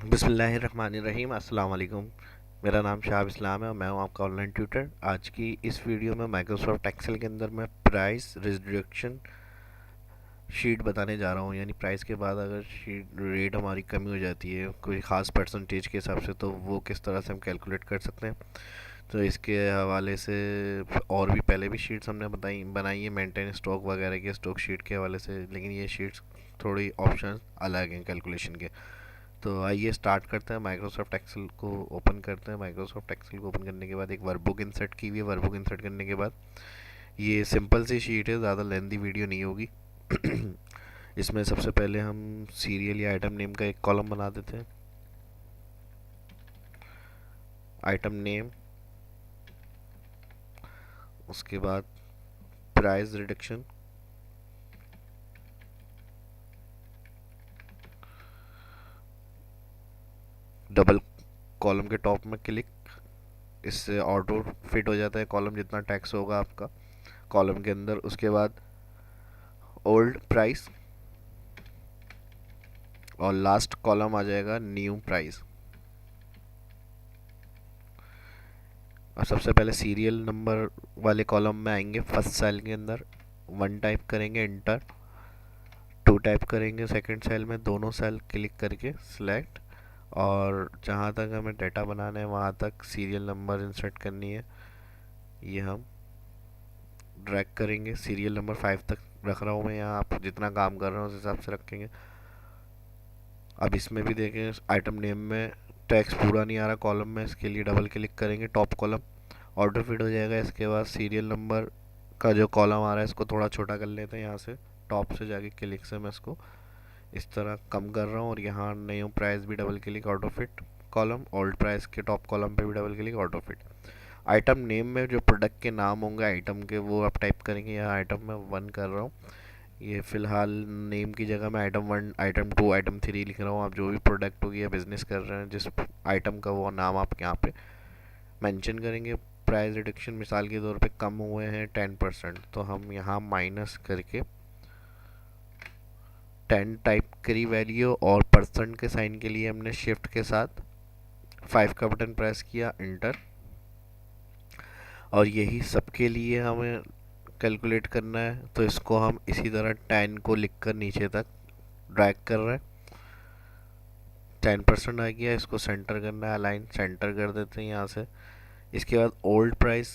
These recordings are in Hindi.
बिस्मिल्लाहिर्रहमानिर्रहीम अस्सलाम वालेकुम। मेरा नाम शाह इस्लाम है और मैं हूं आपका ऑनलाइन ट्यूटर। आज की इस वीडियो में माइक्रोसॉफ्ट एक्सेल के अंदर मैं प्राइस रिडक्शन शीट बताने जा रहा हूं। यानी प्राइस के बाद अगर शीट रेट हमारी कमी हो जाती है कोई ख़ास परसेंटेज के हिसाब से, तो वो किस तरह से हम कैलकुलेट कर सकते हैं। तो इसके हवाले से और भी पहले भी शीट्स हमने बनाई है मेंटेन स्टॉक वगैरह के स्टॉक शीट के हवाले से, लेकिन ये शीट्स थोड़ी ऑप्शन अलग हैं कैलकुलेशन के। तो आइए स्टार्ट करते हैं। माइक्रोसॉफ्ट एक्सेल को ओपन करते हैं। माइक्रोसॉफ्ट एक्सेल को ओपन करने के बाद एक वर्कबुक इंसर्ट की हुई है। वर्कबुक इंसर्ट करने के बाद ये सिंपल सी शीट है, ज़्यादा लेंथी वीडियो नहीं होगी। इसमें सबसे पहले हम सीरियल या आइटम नेम का एक कॉलम बना देते हैं। आइटम नेम, उसके बाद प्राइस रिडक्शन, डबल कॉलम के टॉप में क्लिक, इससे ऑटो फिट हो जाता है कॉलम जितना टैक्स होगा आपका कॉलम के अंदर। उसके बाद ओल्ड प्राइस और लास्ट कॉलम आ जाएगा न्यू प्राइस। और सबसे पहले सीरियल नंबर वाले कॉलम में आएंगे फर्स्ट सेल के अंदर, 1 टाइप करेंगे, इंटर 2 टाइप करेंगे सेकंड सेल में, दोनों सेल क्लिक करके सिलेक्ट, और जहाँ तक हमें डाटा बनाना है वहाँ तक सीरियल नंबर इंसर्ट करनी है। ये हम ड्रैग करेंगे, सीरियल नंबर 5 तक रख रहा हूँ मैं यहाँ, आप जितना काम कर रहे हो उस हिसाब से रखेंगे। अब इसमें भी देखें आइटम नेम में टेक्स्ट पूरा नहीं आ रहा कॉलम में, इसके लिए डबल क्लिक करेंगे, टॉप कॉलम ऑटो फिट हो जाएगा। इसके बाद सीरियल नंबर का जो कॉलम आ रहा है इसको थोड़ा छोटा कर लेते हैं, यहाँ से टॉप से जाके क्लिक से मैं इसको इस तरह कम कर रहा हूँ। और यहाँ न्यू प्राइस भी double click auto fit column, old price के टॉप कॉलम पे भी double click auto fit. Item name में जो प्रोडक्ट के नाम होंगे आइटम के वो आप टाइप करेंगे। यहाँ आइटम में 1 कर रहा हूँ, ये फ़िलहाल नेम की जगह मैं आइटम 1 आइटम 2 आइटम 3 लिख रहा हूँ। आप जो भी प्रोडक्ट होगी या बिज़नेस कर रहे हैं जिस आइटम का वो नाम आप यहाँ पे मेंशन करेंगे। प्राइस रिडक्शन मिसाल के तौर पे कम हुए हैं 10%, तो हम यहाँ माइनस करके 10 टाइप करी वैल्यू, और परसेंट के साइन के लिए हमने शिफ्ट के साथ 5 का बटन प्रेस किया, इंटर। और यही सबके लिए हमें कैलकुलेट करना है, तो इसको हम इसी तरह 10 को लिखकर नीचे तक ड्रैग कर रहे हैं। 10% आ गया, इसको सेंटर करना है, अलाइन सेंटर कर देते हैं यहाँ से। इसके बाद ओल्ड प्राइस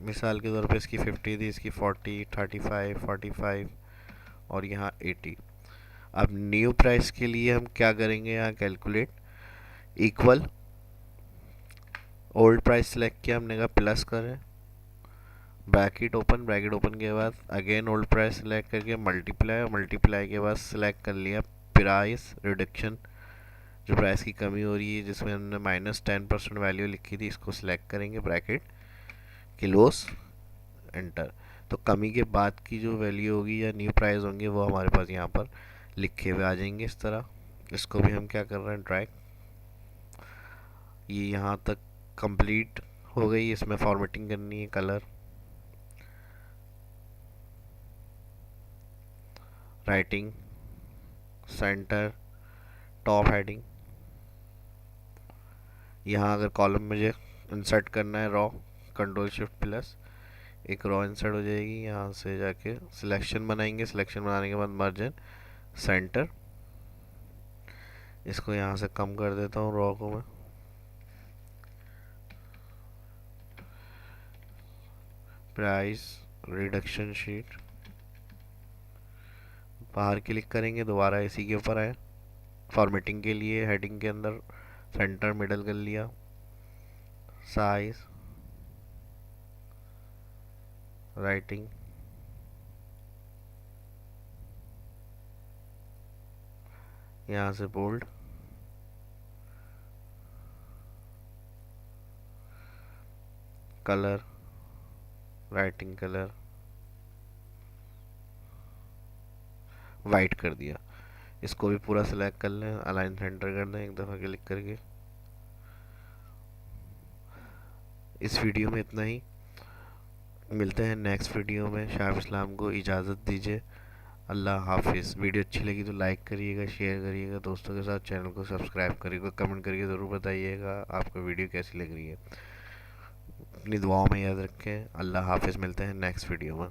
मिसाल के तौर पे इसकी 50 थी, इसकी 40, 35, 45 और यहाँ 80। अब न्यू प्राइस के लिए हम क्या करेंगे, यहाँ calculate equal old price select किया हमने, कहा प्लस करें, ब्रैकेट ओपन के बाद अगेन ओल्ड प्राइस सेलेक्ट करके मल्टीप्लाई, और मल्टीप्लाई के बाद सेलेक्ट कर लिया प्राइस रिडक्शन, जो प्राइस की कमी हो रही है जिसमें हमने -10% वैल्यू लिखी थी, इसको सिलेक्ट करेंगे, ब्रैकेट क्लोज, एंटर। तो कमी के बाद की जो वैल्यू होगी या न्यू प्राइस होंगे वो हमारे पास यहाँ पर लिखे हुए आ जाएंगे इस तरह। इसको भी हम क्या कर रहे हैं, ड्रैग, ये यहाँ तक कंप्लीट हो गई। इसमें फॉर्मेटिंग करनी है, colour, writing, centre, top heading. यहाँ अगर कॉलम मुझे इंसर्ट करना है रॉ, कंट्रोल शिफ्ट प्लस, एक रॉ इंसर्ट हो जाएगी। यहाँ से जाके सिलेक्शन बनाएंगे, सिलेक्शन बनाने के बाद मार्जिन, सेंटर, इसको यहाँ से कम कर देता हूँ रॉ को मैं। प्राइस रिडक्शन शीट, बाहर क्लिक करेंगे, दोबारा इसी के ऊपर आए। फॉर्मेटिंग के लिए हेडिंग के अंदर सेंटर मिडल कर लिया, साइज, राइटिंग, यहाँ से bold, colour, writing colour white कर दिया। इसको भी पूरा सिलेक्ट कर लें, अलाइन सेंटर कर दें एक दफ़ा क्लिक करके। इस वीडियो में इतना ही, मिलते हैं नेक्स्ट वीडियो में। शाह इस्लाम को इजाज़त दीजिए। अल्लाह हाफिज़। वीडियो अच्छी लगी तो लाइक करिएगा, शेयर करिएगा दोस्तों के साथ, चैनल को सब्सक्राइब करिएगा, कमेंट करके ज़रूर बताइएगा आपको वीडियो कैसी लग रही है। अपनी दुआओं में याद रखें। अल्लाह हाफिज़, मिलते हैं नेक्स्ट वीडियो में।